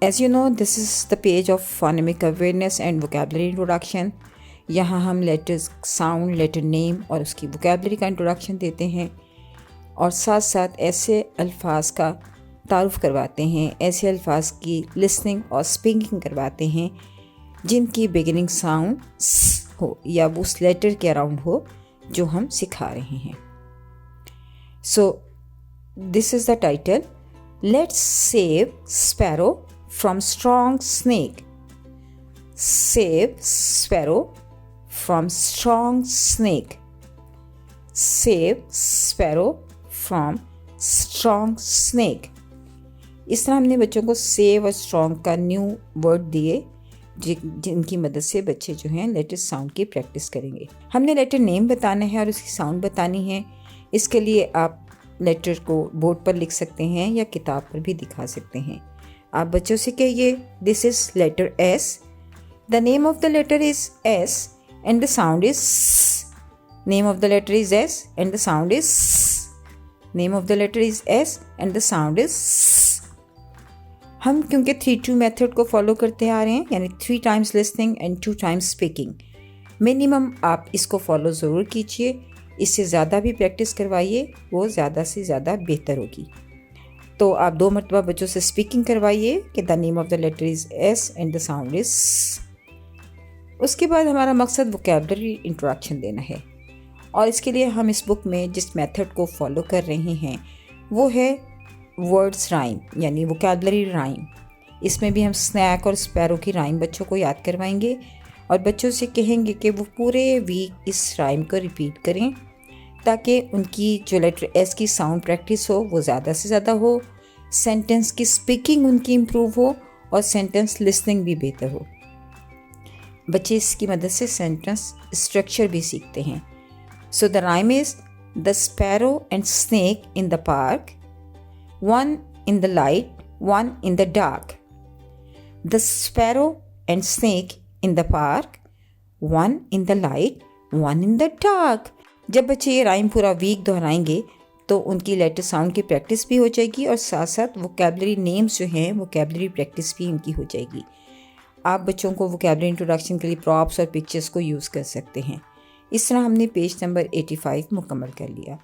As you know, this is the page of phonemic awareness and vocabulary introduction. यहाँ हम letters, sound, letter name और उसकी vocabulary का introduction देते हैं और साथ साथ ऐसे अल्फाज का तारुफ करवाते हैं, ऐसे अल्फाज की लिसनिंग और स्पीकिंग करवाते हैं जिनकी बिगिनिंग साउंड स हो या वो उस लेटर के अराउंड हो जो हम सिखा रहे हैं. So this is the title, let's save sparrow from strong snake. Save sparrow from strong snake. Save sparrow from strong snake. इस तरह हमने बच्चों को सेव और स्ट्रॉन्ग का न्यू वर्ड दिए जिनकी मदद से बच्चे जो हैं लेटर साउंड की प्रैक्टिस करेंगे. हमने लेटर नेम बताना है और उसकी साउंड बतानी है. इसके लिए आप लेटर को बोर्ड पर लिख सकते हैं या किताब पर भी दिखा सकते हैं. आप बच्चों से कहिए, this is letter S. The name of the letter is S and the sound is S. Name of the letter is S and the sound is S. Name of the letter is S and the sound is S. हम क्योंकि 3-2 method को follow करते आ रहे हैं, यानी 3 times listening and 2 times speaking. Minimum आप इसको follow ज़रूर कीजिए. इससे ज़्यादा भी प्रैक्टिस करवाइए, वो ज़्यादा से ज़्यादा बेहतर होगी. तो आप 2 मरतबा बच्चों से स्पीकिंग करवाइए कि the name of the letter is S and the sound is. उसके बाद हमारा मकसद वोकेबलरी इंट्रोडक्शन देना है और इसके लिए हम इस बुक में जिस मेथड को फॉलो कर रहे हैं वो है वर्ड्स राइम, यानी वोकेबलरी राइम. इसमें भी हम स्नैक और स्पैरो की राइम बच्चों को याद करवाएंगे और बच्चों से कहेंगे कि वो पूरे वीक इस राइम को रिपीट करें ताकि उनकी जो लेटर एस की साउंड प्रैक्टिस हो वो ज़्यादा से ज़्यादा हो, सेंटेंस की स्पीकिंग उनकी इम्प्रूव हो और सेंटेंस लिसनिंग भी बेहतर हो. बच्चे इसकी मदद से सेंटेंस स्ट्रक्चर भी सीखते हैं. So the rhyme is, the sparrow and snake in the park, one in the light, one in the dark. The sparrow and snake in the park, one in the light, one in the dark. जब बच्चे ये rhyme पूरा week दोहराएंगे तो उनकी letter sound की practice भी हो जाएगी और साथ साथ वोकेबलरी नेम्स जो हैं वोकेबलरी प्रैक्टिस भी उनकी हो जाएगी. आप बच्चों को वोकेबलरी इंट्रोडक्शन के लिए प्रॉप्स और पिक्चर्स को यूज़ कर सकते हैं. इस तरह हमने पेज नंबर 85 मुकम्मल कर लिया.